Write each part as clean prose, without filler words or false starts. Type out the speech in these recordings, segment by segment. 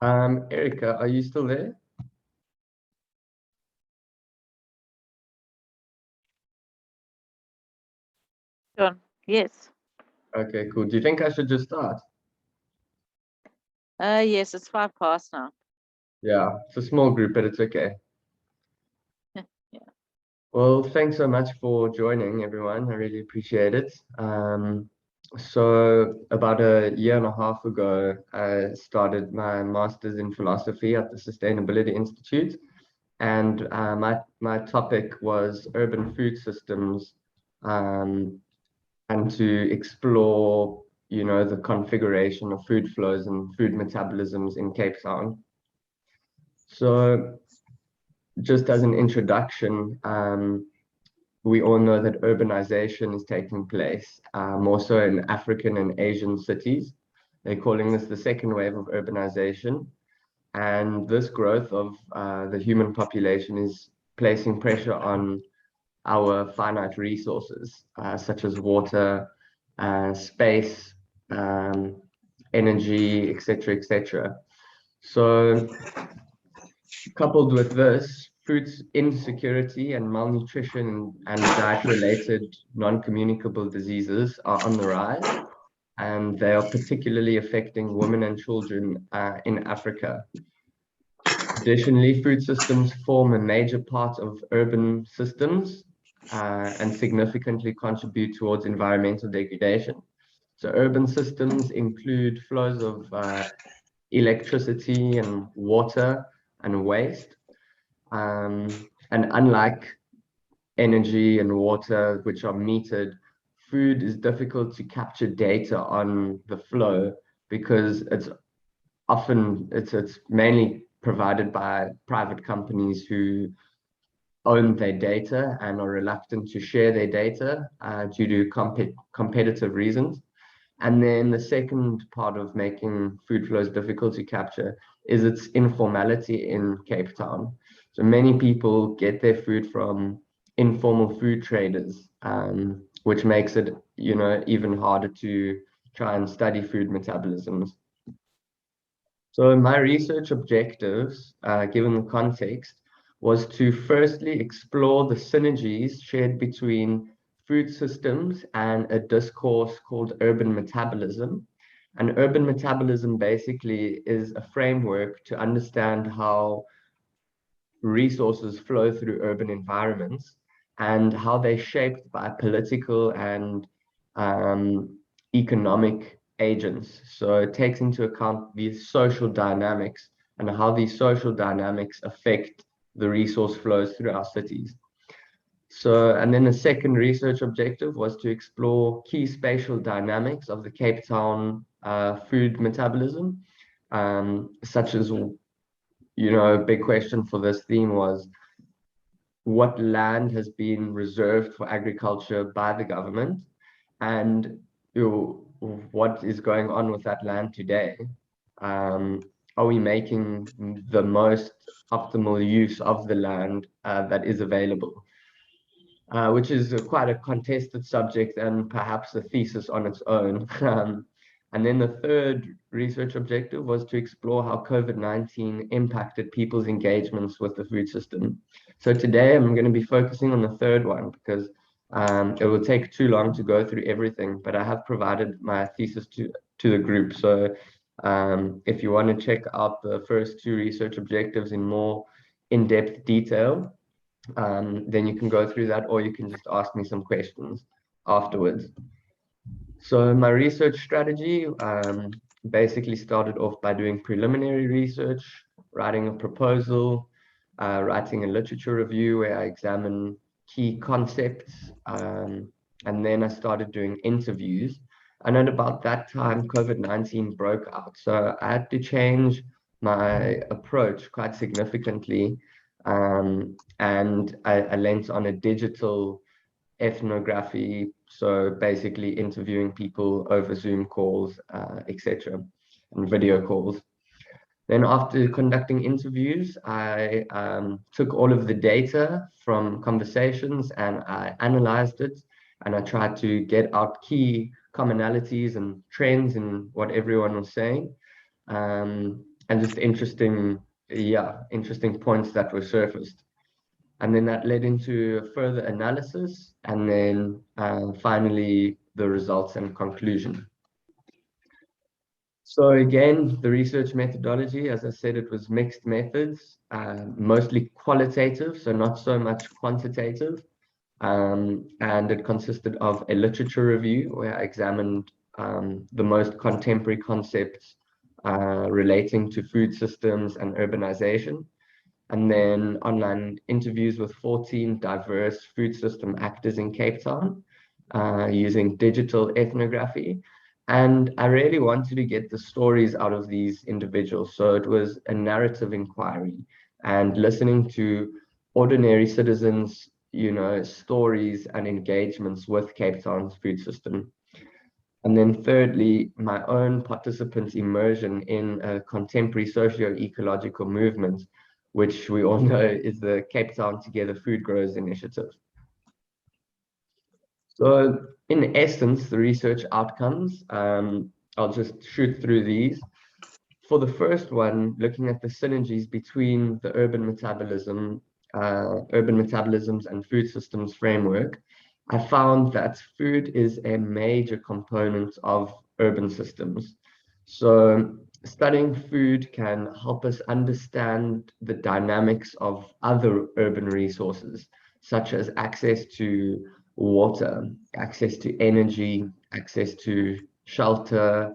Erica, are you still there? Shawn, yes. Okay, cool. Do you think I should just start? Yes, it's 5 past now. Yeah, it's a small group, but it's okay. Yeah. Well, thanks so much for joining, everyone. I really appreciate it. So about a year and a half ago, I started my master's in philosophy at the Sustainability Institute, and my topic was urban food systems, and to explore, the configuration of food flows and food metabolisms in Cape Town. So just as an introduction, we all know that urbanization is taking place, more so in African and Asian cities. They're calling this the second wave of urbanization. And this growth of the human population is placing pressure on our finite resources, such as water, space, energy, etc., etc. So, coupled with this, food insecurity and malnutrition and diet-related non-communicable diseases are on the rise, and they are particularly affecting women and children in Africa. Additionally, food systems form a major part of urban systems and significantly contribute towards environmental degradation. So urban systems include flows of electricity and water and waste. And unlike energy and water, which are metered, food is difficult to capture data on the flow because it's mainly provided by private companies who own their data and are reluctant to share their data due to competitive reasons. And then the second part of making food flows difficult to capture is its informality in Cape Town. So many people get their food from informal food traders, which makes it, even harder to try and study food metabolisms. So my research objectives, given the context, was to firstly explore the synergies shared between food systems and a discourse called urban metabolism. And urban metabolism basically is a framework to understand how resources flow through urban environments and how they're shaped by political and economic agents. So it takes into account these social dynamics and how these social dynamics affect the resource flows through our cities. So, and then the second research objective was to explore key spatial dynamics of the Cape Town food metabolism, such as, a big question for this theme was what land has been reserved for agriculture by the government, and what is going on with that land today. Are we making the most optimal use of the land that is available? Which is quite a contested subject and perhaps a thesis on its own. And then the third research objective was to explore how COVID-19 impacted people's engagements with the food system. So today I'm going to be focusing on the third one because it will take too long to go through everything, but I have provided my thesis to the group. So if you want to check out the first two research objectives in more in-depth detail, then you can go through that, or you can just ask me some questions afterwards. So my research strategy basically started off by doing preliminary research, writing a proposal, writing a literature review where I examine key concepts, and then I started doing interviews. And at about that time, COVID-19 broke out. So I had to change my approach quite significantly. And I lent on a digital ethnography, so basically interviewing people over Zoom calls, etc., and video calls. Then after conducting interviews, I took all of the data from conversations and I analyzed it and I tried to get out key commonalities and trends in what everyone was saying, and just interesting points that were surfaced. And then that led into further analysis, and then finally the results and conclusion. So again, the research methodology, as I said, it was mixed methods, mostly qualitative, so not so much quantitative. And it consisted of a literature review where I examined the most contemporary concepts relating to food systems and urbanization, and then online interviews with 14 diverse food system actors in Cape Town using digital ethnography. And I really wanted to get the stories out of these individuals. So it was a narrative inquiry and listening to ordinary citizens, stories and engagements with Cape Town's food system. And then thirdly, my own participant immersion in a contemporary socio-ecological movement, which we all know is the Cape Town Together Food Growers Initiative. So in essence, the research outcomes, I'll just shoot through these. For the first one, looking at the synergies between the urban metabolisms and food systems framework, I found that food is a major component of urban systems. So studying food can help us understand the dynamics of other urban resources, such as access to water, access to energy, access to shelter,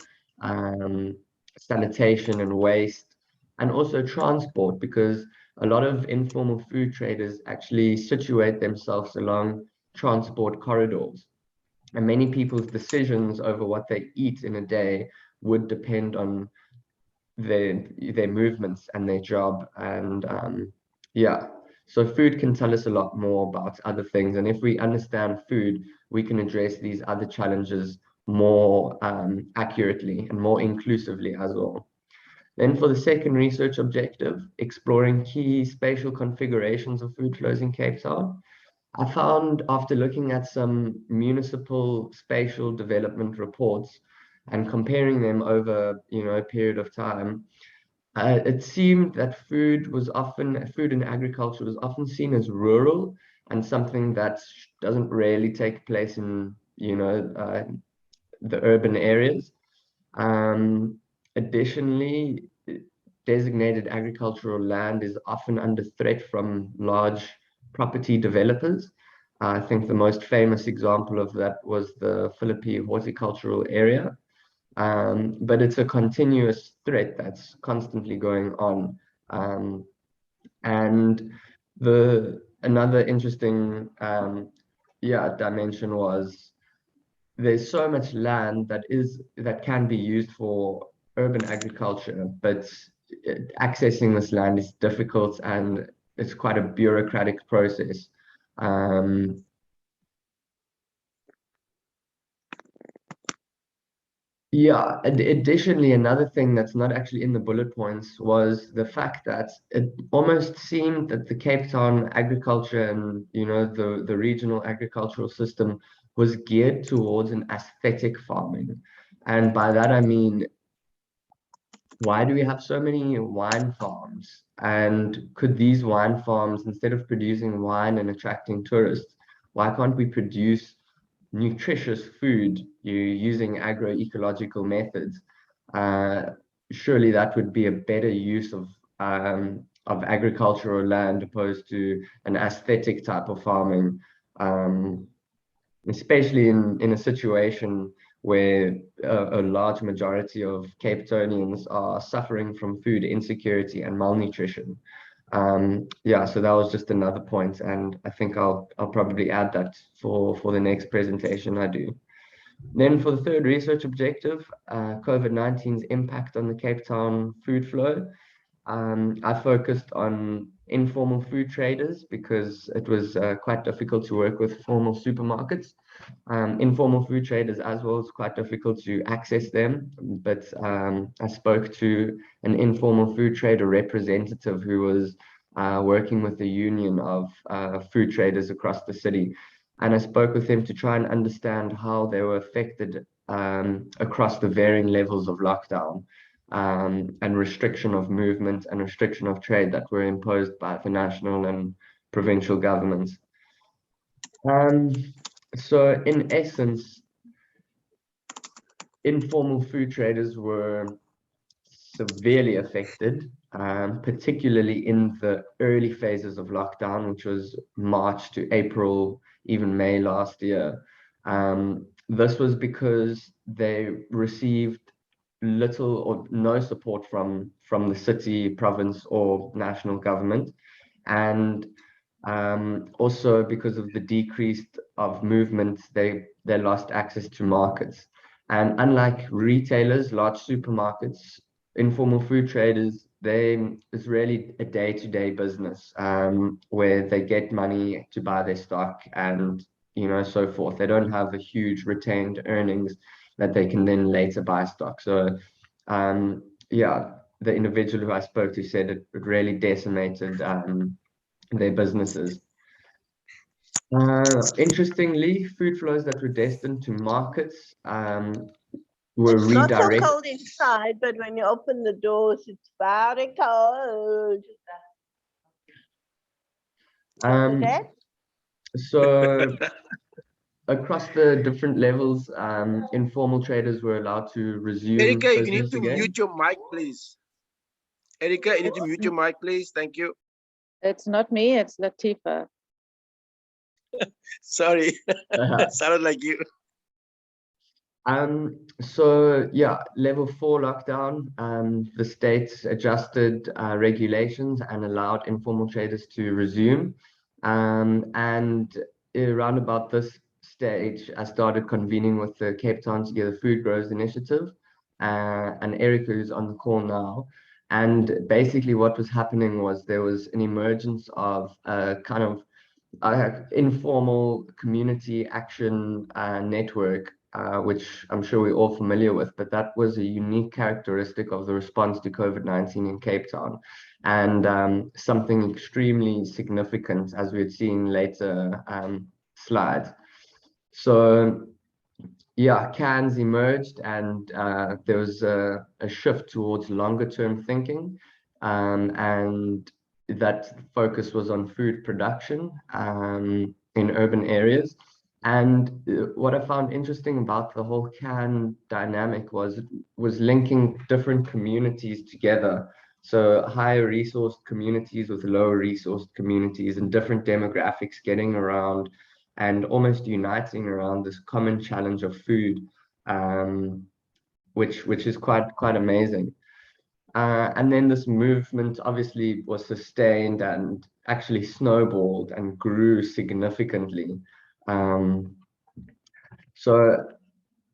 sanitation and waste, and also transport, because a lot of informal food traders actually situate themselves along transport corridors. And many people's decisions over what they eat in a day would depend on their movements and their job. And so food can tell us a lot more about other things. And if we understand food, we can address these other challenges more accurately and more inclusively as well. Then for the second research objective, exploring key spatial configurations of food flows in Cape Town, I found after looking at some municipal spatial development reports and comparing them over a period of time, it seemed that food and agriculture was often seen as rural and something that doesn't really take place in the urban areas. Additionally, designated agricultural land is often under threat from large property developers. I think the most famous example of that was the Philippi horticultural area. But it's a continuous threat that's constantly going on. And another interesting dimension was there's so much land that can be used for urban agriculture, but accessing this land is difficult and it's quite a bureaucratic process. Additionally, another thing that's not actually in the bullet points was the fact that it almost seemed that the Cape Town agriculture and the regional agricultural system was geared towards an aesthetic farming. And by that I mean, why do we have so many wine farms? And could these wine farms, instead of producing wine and attracting tourists, why can't we produce nutritious food using agroecological methods? Surely that would be a better use of agricultural land opposed to an aesthetic type of farming, especially in a situation where a large majority of Cape Townians are suffering from food insecurity and malnutrition. So that was just another point, and I think I'll probably add that for the next presentation I do. Then for the third research objective, COVID-19's impact on the Cape Town food flow. I focused on informal food traders because it was quite difficult to work with formal supermarkets. Informal food traders as well, it's quite difficult to access them, but I spoke to an informal food trader representative who was working with the union of food traders across the city. and I spoke with them to try and understand how they were affected across the varying levels of lockdown and restriction of movement and restriction of trade that were imposed by the national and provincial governments. So in essence, informal food traders were severely affected, particularly in the early phases of lockdown, which was March to April, even May last year. This was because they received little or no support from the city, province, or national government, and also because of the decrease of movement, they lost access to markets. And unlike retailers, large supermarkets, informal food traders, it's really a day-to-day business where they get money to buy their stock and so forth. They don't have a huge retained earnings that they can then later buy stock. So yeah, the individual who I spoke to said it really decimated their businesses. Interestingly, food flows that were destined to markets were It's not so redirected. cold inside, but when you open the doors, it's very cold. Okay? So across the different levels, informal traders were allowed to resume Erica, you need business to again. mute your mic, please. Erica, you need to mute your mic, please. Thank you. It's not me, it's Latifa. Sorry, sounded like you. So yeah, level 4 lockdown, the states adjusted regulations and allowed informal traders to resume. And around about this stage, I started convening with the Cape Town Together Food Growers Initiative, and Erica, who's on the call now. And basically what was happening was there was an emergence of a kind of informal community action network, which I'm sure we're all familiar with, but that was a unique characteristic of the response to COVID-19 in Cape Town, and something extremely significant, as we had seen later slides. So yeah, cans emerged, and there was a shift towards longer term thinking, and that focus was on food production in urban areas. And what I found interesting about the whole can dynamic was linking different communities together. So higher resourced communities with lower resourced communities and different demographics getting around and almost uniting around this common challenge of food, which is quite amazing. And then this movement obviously was sustained and actually snowballed and grew significantly. So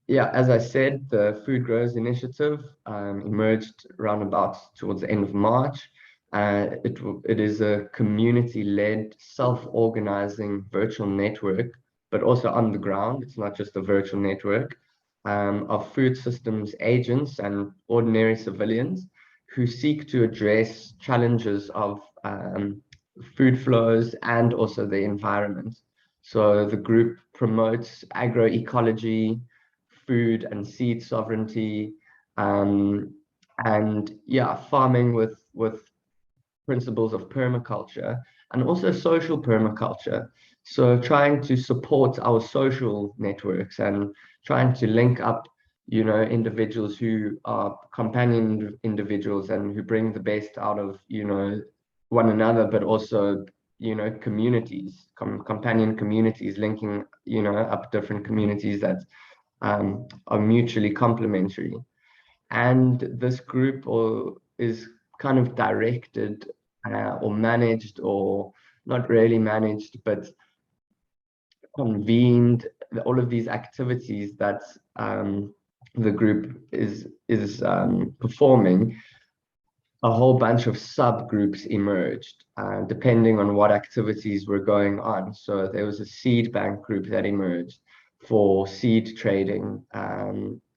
yeah, as I said, the Food Growers Initiative emerged around about towards the end of March. It is a community-led, self-organizing virtual network, but also on the ground. It's not just a virtual network of food systems agents and ordinary civilians who seek to address challenges of food flows and also the environment. So the group promotes agroecology, food and seed sovereignty, and yeah, farming with principles of permaculture and also social permaculture. So trying to support our social networks and trying to link up, individuals who are companion individuals and who bring the best out of, one another, but also, communities, companion communities, linking, up different communities that are mutually complementary. And this group is kind of directed or managed, or not really managed, but convened all of these activities that the group is performing. A whole bunch of subgroups emerged depending on what activities were going on. So there was a seed bank group that emerged for seed trading,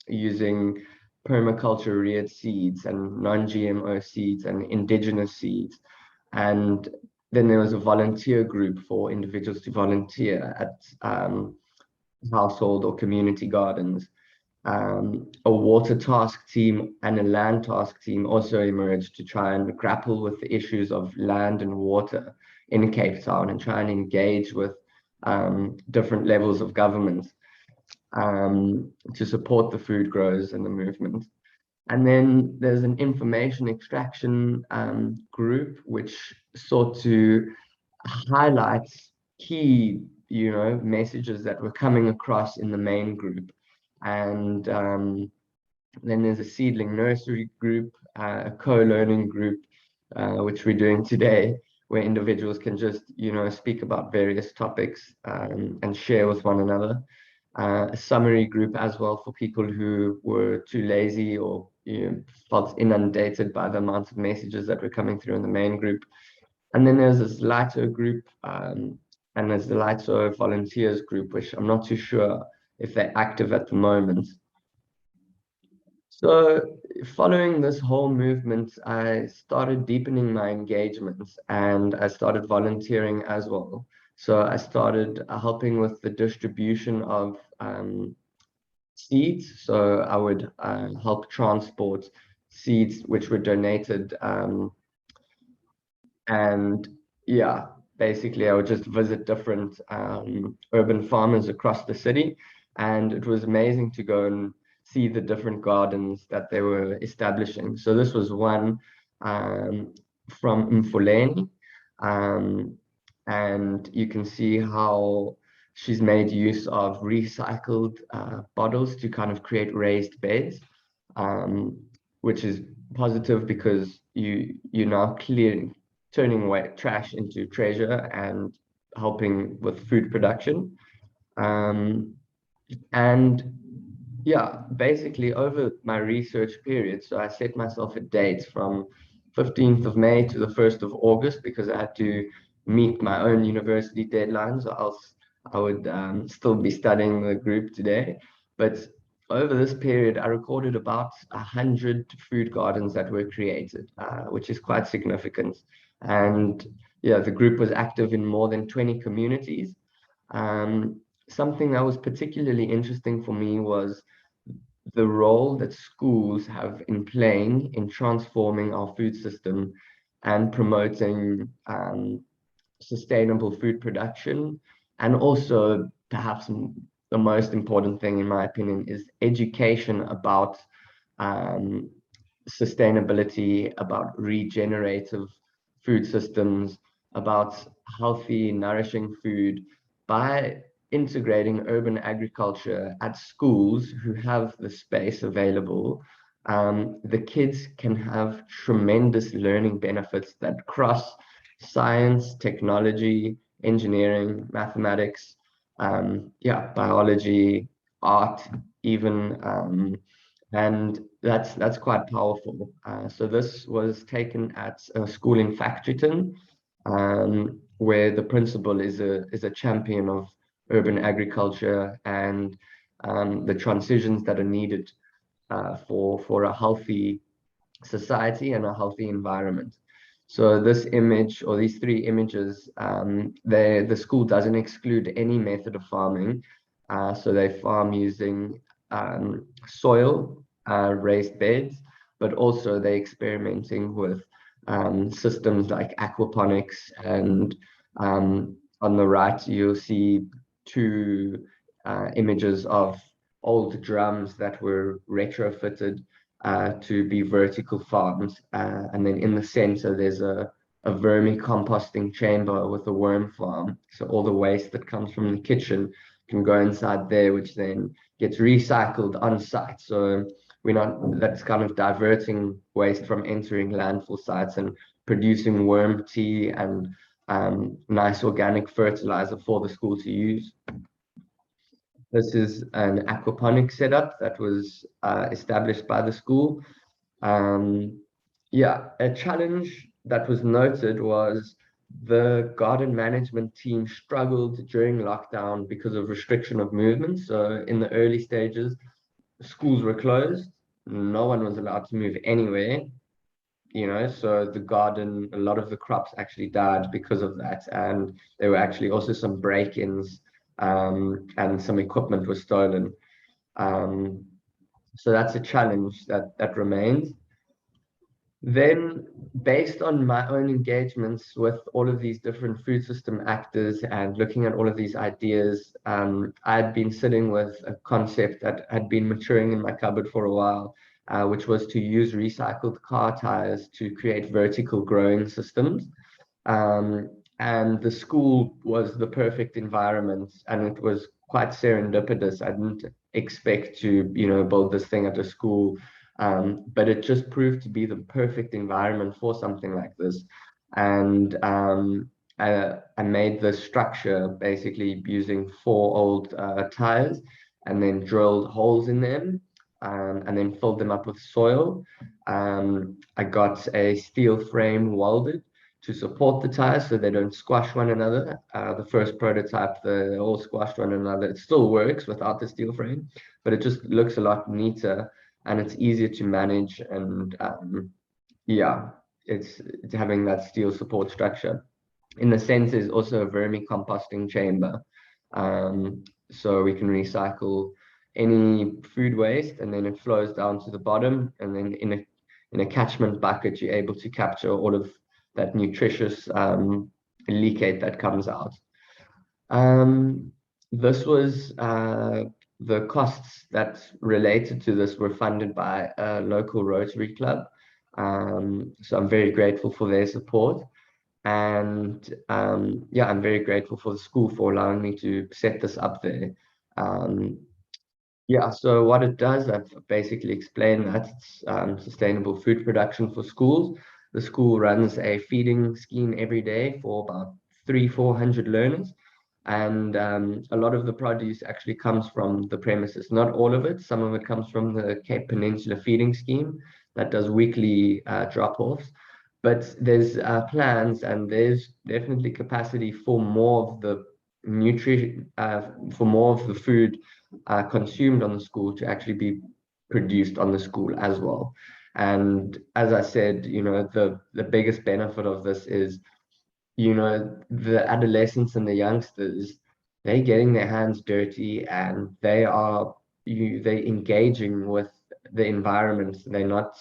using permaculture reared seeds and non-GMO seeds and indigenous seeds. And then there was a volunteer group for individuals to volunteer at household or community gardens. A water task team and a land task team also emerged to try and grapple with the issues of land and water in Cape Town and try and engage with different levels of government to support the food growers and the movement. And then there's an information extraction group which sought to highlight key, messages that were coming across in the main group. And then there's a seedling nursery group, a co-learning group, which we're doing today, where individuals can just, speak about various topics and share with one another. A summary group as well for people who were too lazy or felt inundated by the amount of messages that were coming through in the main group. And then there's this LITO group, and there's the LITO volunteers group, which I'm not too sure if they're active at the moment. So following this whole movement, I started deepening my engagements and I started volunteering as well. So I started helping with the distribution of seeds. So I would help transport seeds which were donated. And yeah, basically I would just visit different urban farmers across the city. And it was amazing to go and see the different gardens that they were establishing. So this was one from Mfuleni. And you can see how she's made use of recycled bottles to kind of create raised beds, which is positive because you're now turning away trash into treasure and helping with food production. And yeah, basically over my research period, so I set myself a date from 15th of May to the 1st of August because I had to meet my own university deadlines, or else I would still be studying the group today. But over this period, I recorded about 100 food gardens that were created, which is quite significant. And yeah, the group was active in more than 20 communities. Something that was particularly interesting for me was the role that schools have in playing in transforming our food system and promoting sustainable food production. And also, perhaps the most important thing, in my opinion, is education about sustainability, about regenerative food systems, about healthy, nourishing food by integrating urban agriculture at schools who have the space available. The kids can have tremendous learning benefits that cross science, technology, engineering, mathematics, biology, art, even, and that's quite powerful. So this was taken at a school in Factoryton, where the principal is a champion of urban agriculture and the transitions that are needed for a healthy society and a healthy environment. So this image, or these three images, the school doesn't exclude any method of farming. So they farm using soil, raised beds, but also they're experimenting with systems like aquaponics. And on the right, you'll see two images of old drums that were retrofitted to be vertical farms. And then in the center, there's a vermicomposting chamber with a worm farm. So all the waste that comes from the kitchen can go inside there, which then gets recycled on site. So that's kind of diverting waste from entering landfill sites and producing worm tea and nice organic fertilizer for the school to use. This is an aquaponic setup that was established by the school. A challenge that was noted was the garden management team struggled during lockdown because of restriction of movement. So in the early stages, schools were closed. No one was allowed to move anywhere. so the garden, a lot of the crops actually died because of that. And there were actually also some break-ins, and some equipment was stolen. So that's a challenge that remains. Then, based on my own engagements with all of these different food system actors and looking at all of these ideas, I had been sitting with a concept that had been maturing in my cupboard for a while, which was to use recycled car tires to create vertical growing systems. And the school was the perfect environment, and it was quite serendipitous. I didn't expect to, build this thing at a school. But it just proved to be the perfect environment for something like this. And I made the structure basically using 4 old tires, and then drilled holes in them, and then filled them up with soil. I got a steel frame welded to support the tires so they don't squash one another. The first prototype, they all squashed one another. It still works without the steel frame, but it just looks a lot neater, and it's easier to manage. And yeah, it's having that steel support structure. In the sense, is also a vermicomposting chamber, so we can recycle any food waste, and then it flows down to the bottom, and then in a catchment bucket, you're able to capture all of that nutritious leachate that comes out. This was the costs that related to this were funded by a local Rotary Club. So I'm very grateful for their support. And yeah, I'm very grateful for the school for allowing me to set this up there. Yeah, so what it does, I've basically explained that it's sustainable food production for schools. The school runs a feeding scheme every day for about 300-400 learners. And a lot of the produce actually comes from the premises. Not all of it. Some of it comes from the Cape Peninsula feeding scheme that does weekly drop-offs. But there's plans, and there's definitely capacity for more of the nutrition, for more of the food consumed on the school to actually be produced on the school as well. And as I said, the biggest benefit of this is, the adolescents and the youngsters, they're getting their hands dirty, and they're engaging with the environment. They're not,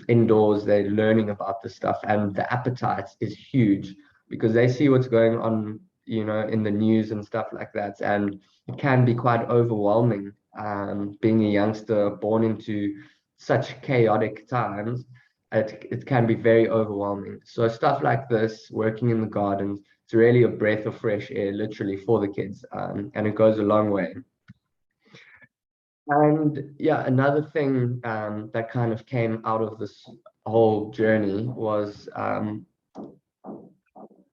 indoors. They're learning about the stuff, and the appetite is huge because they see what's going on, in the news and stuff like that. And it can be quite overwhelming, being a youngster born into such chaotic times. It can be very overwhelming. So stuff like this, working in the gardens, it's really a breath of fresh air, literally, for the kids, and it goes a long way. And yeah, another thing that kind of came out of this whole journey was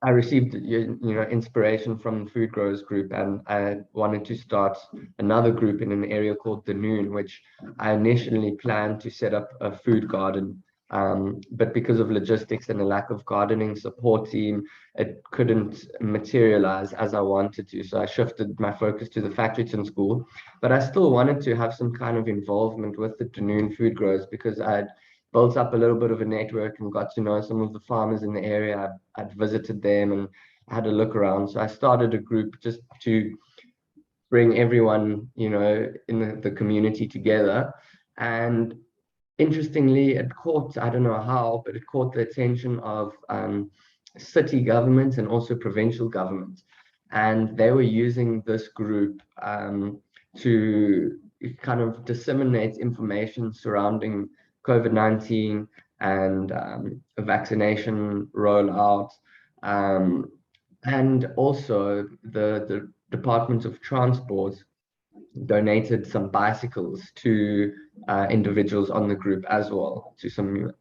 I received inspiration from the Food Growers group, and I wanted to start another group in an area called the Noon, which I initially planned to set up a food garden. But because of logistics and a lack of gardening support team, it couldn't materialize as I wanted to. So I shifted my focus to the Factoryton school, but I still wanted to have some kind of involvement with the Dunoon food growers because I'd built up a little bit of a network and got to know some of the farmers in the area. I'd visited them and had a look around. So I started a group just to bring everyone, in the community together. And interestingly, it caught, I don't know how, but it caught the attention of city governments and also provincial governments. And they were using this group to kind of disseminate information surrounding COVID-19 and a vaccination rollout. And also the Department of Transport donated some bicycles to individuals on the group as well, to some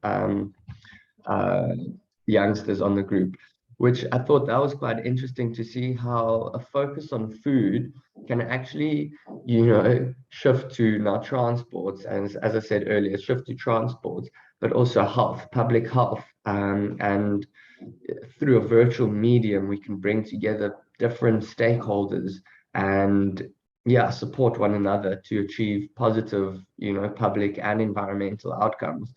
youngsters on the group, which I thought that was quite interesting to see how a focus on food can actually, shift to now transports, and as I said earlier, shift to transports, but also health, public health, and through a virtual medium, we can bring together different stakeholders and support one another to achieve positive, public and environmental outcomes.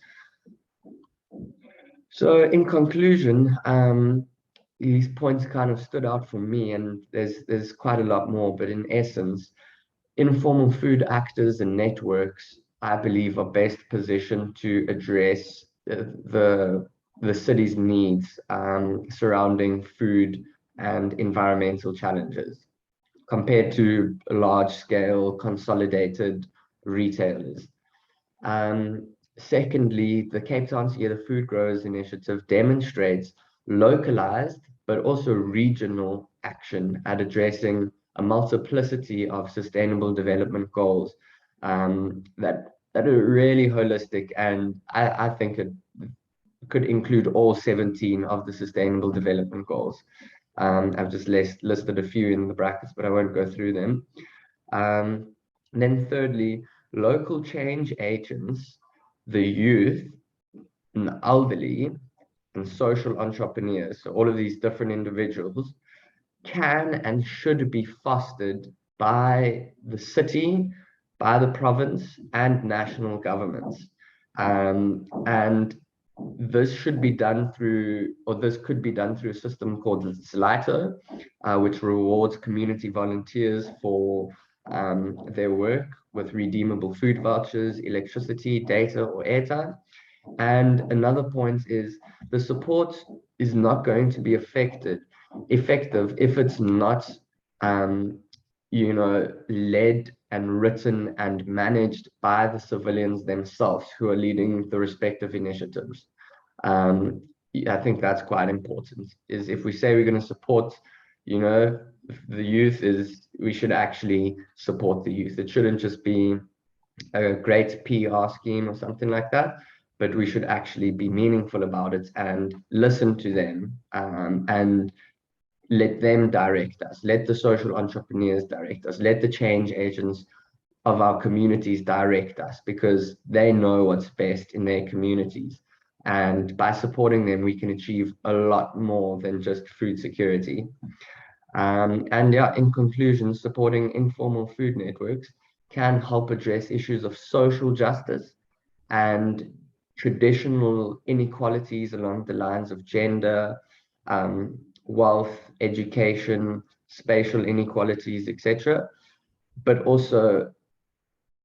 So in conclusion, these points kind of stood out for me, and there's quite a lot more, but in essence, informal food actors and networks, I believe, are best positioned to address the city's needs surrounding food and environmental challenges compared to large-scale consolidated retailers. Secondly, the Cape Town Together Food Growers Initiative demonstrates localized but also regional action at addressing a multiplicity of sustainable development goals that are really holistic, and I think it could include all 17 of the sustainable development goals. I've just listed a few in the brackets, but I won't go through them. Then thirdly, local change agents, the youth and the elderly and social entrepreneurs, so all of these different individuals can and should be fostered by the city, by the province, and national governments. And this should be done through, or this could be done through a system called Zlato, which rewards community volunteers for their work with redeemable food vouchers, electricity, data, or airtime. And another point is the support is not going to be effective if it's not, led and written and managed by the civilians themselves who are leading the respective initiatives. I think that's quite important. Is if we say we're going to support, the youth, is we should actually support the youth. It shouldn't just be a great PR scheme or something like that, but we should actually be meaningful about it and listen to them, and let them direct us. Let the social entrepreneurs direct us. Let the change agents of our communities direct us, because they know what's best in their communities. And by supporting them, we can achieve a lot more than just food security. And yeah, in conclusion, supporting informal food networks can help address issues of social justice and traditional inequalities along the lines of gender, wealth, education, spatial inequalities, etc. But also,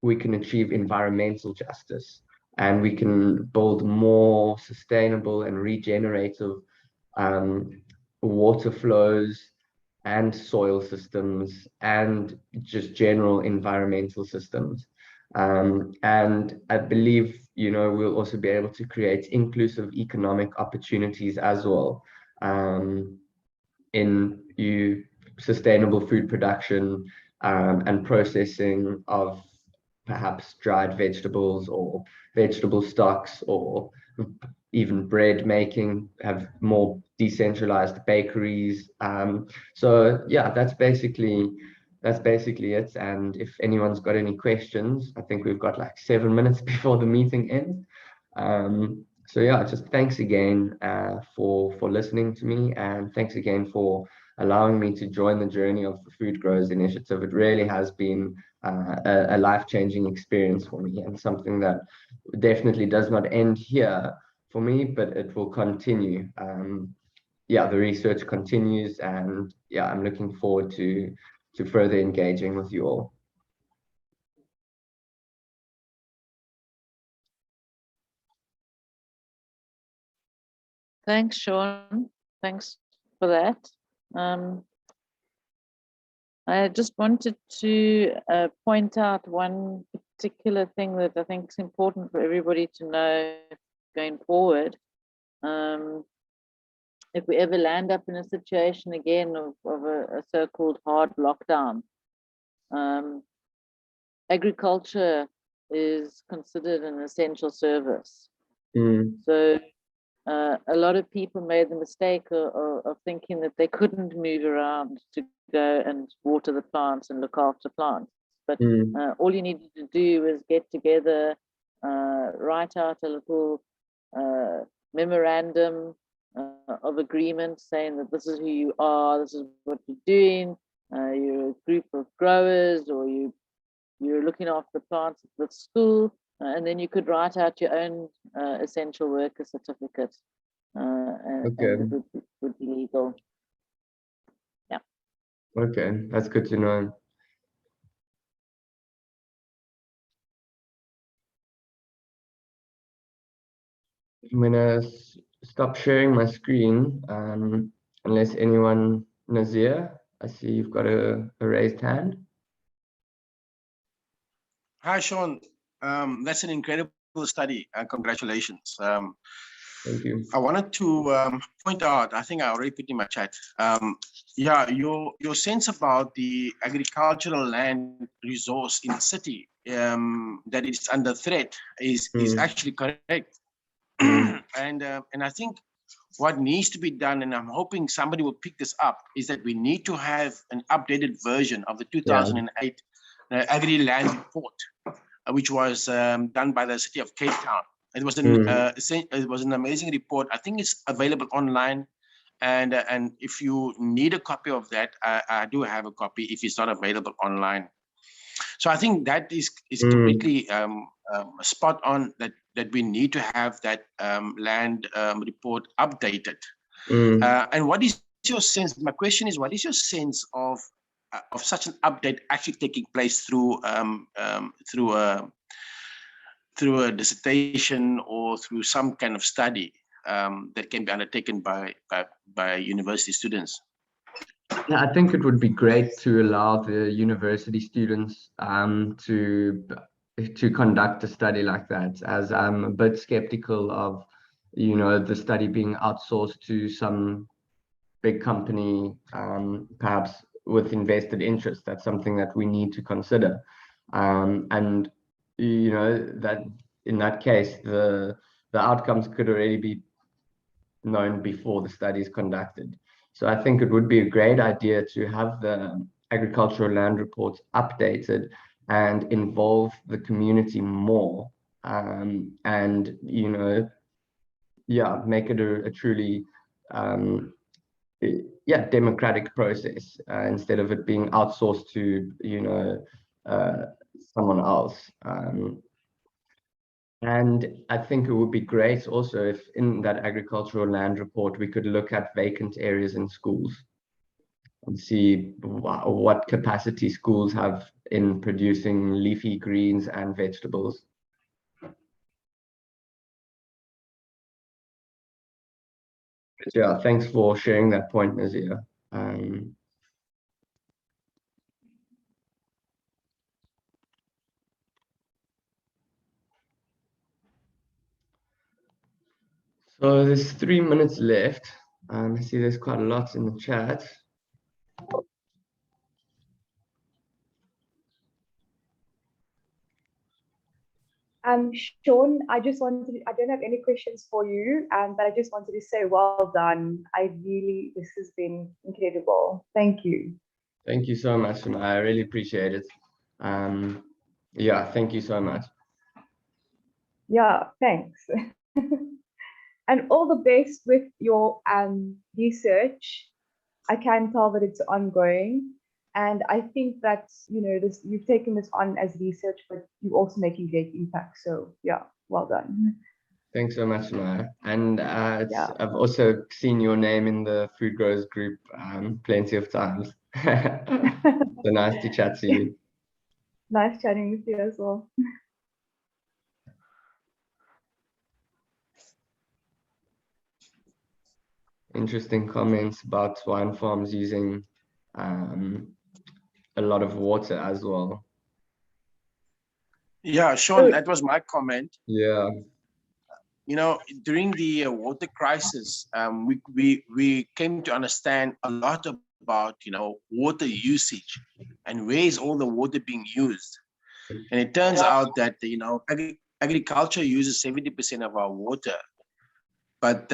we can achieve environmental justice, and we can build more sustainable and regenerative water flows and soil systems and just general environmental systems. And I believe, we'll also be able to create inclusive economic opportunities as well, in sustainable food production, and processing of perhaps dried vegetables or vegetable stocks, or even bread making, have more decentralized bakeries. So yeah, that's basically it. And if anyone's got any questions, I think we've got like 7 minutes before the meeting ends. So yeah, just thanks again for listening to me, and thanks again for allowing me to join the journey of the Food Growers Initiative. It really has been a life-changing experience for me, and something that definitely does not end here for me, but it will continue. Yeah, the research continues, and yeah, I'm looking forward to further engaging with you all. Thanks, Shawn. Thanks for that. I just wanted to point out one particular thing that I think is important for everybody to know going forward. If we ever land up in a situation again of a so-called hard lockdown, agriculture is considered an essential service. So a lot of people made the mistake of thinking that they couldn't move around to go and water the plants and look after plants. But all you needed to do was get together, write out a little memorandum of agreement saying that this is who you are, this is what you're doing, you're a group of growers, or you're looking after the plants at the school, and then you could write out your own essential worker certificate. and it would be legal. Yeah. Okay, that's good to know. I'm gonna stop sharing my screen, unless anyone, Nazir, I see you've got a raised hand. Hi, Shawn. That's an incredible study, and congratulations. Thank you. I wanted to point out, I think I already put in my chat. Yeah, your sense about the agricultural land resource in the city, that it's under threat is actually correct. And I think what needs to be done, and I'm hoping somebody will pick this up, is that we need to have an updated version of the 2008 Agri-Land Report, which was done by the city of Cape Town. It was an amazing report. I think it's available online, and if you need a copy of that, I do have a copy if it's not available online. So I think that is completely spot on, that we need to have that land report updated. And what is your sense? My question is, what is your sense of such an update actually taking place through a dissertation or through some kind of study that can be undertaken by university students? Yeah, I think it would be great to allow the university students to conduct a study like that, as I'm a bit skeptical of, the study being outsourced to some big company, perhaps with invested interest. That's something that we need to consider. And, that in that case, the outcomes could already be known before the study is conducted. So I think it would be a great idea to have the agricultural land reports updated and involve the community more, and make it a truly democratic process, instead of it being outsourced to someone else. And I think it would be great also if in that agricultural land report we could look at vacant areas in schools and see what capacity schools have in producing leafy greens and vegetables. Yeah, thanks for sharing that point, Nazir. So there's 3 minutes left. I see there's quite a lot in the chat. Shawn, I don't have any questions for you, but I just wanted to say well done. This has been incredible. Thank you. Thank you so much, Shawn. I really appreciate it. Thank you so much. Yeah, thanks. And all the best with your research. I can tell that it's ongoing. And I think that, you've taken this on as research, but you're also making great impact. So yeah, well done. Thanks so much, Maya. And I've also seen your name in the Food Growers group plenty of times. So nice to chat to you. Nice chatting with you as well. Interesting comments about wine farms using a lot of water as well. Yeah, Shawn, that was my comment. Yeah. During the water crisis, we came to understand a lot about, water usage and where is all the water being used. And it turns out that, agriculture uses 70% of our water, but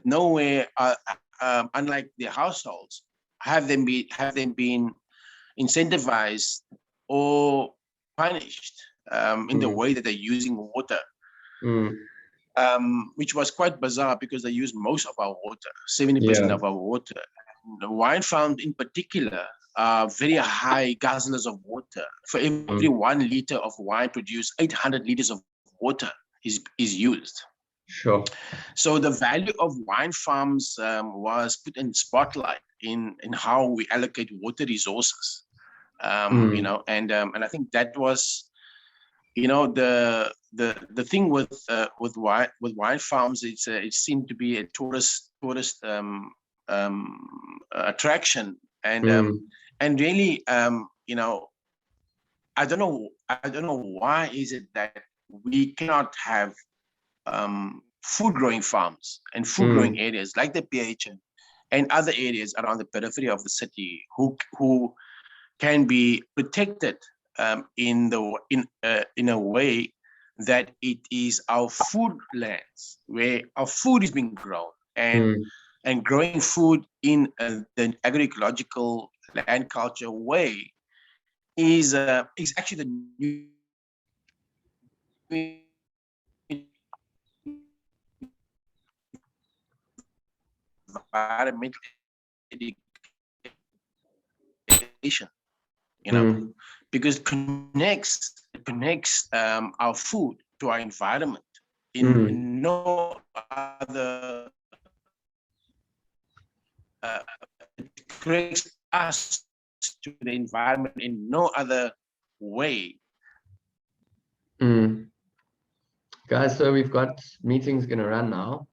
nowhere, unlike the households, have them been incentivized or punished in the way that they're using water, which was quite bizarre because they use most of our water, 70% of our water. The wine farms in particular are very high guzzlers of water. For every 1 liter of wine produced, 800 liters of water is used. Sure. So the value of wine farms was put in spotlight in how we allocate water resources. You know, and I think that was, you know, the thing with wine farms. It seemed to be a tourist attraction, and really, you know, I don't know why is it that we cannot have food growing farms and food growing areas like the PHN and other areas around the periphery of the city who can be protected in a way that it is our food lands where our food is being grown, and growing food in the agroecological land culture way is actually the new environmental education, you know, because it connects our food to our environment in no other it connects us to the environment in no other way. Guys, so we've got meetings going to run now.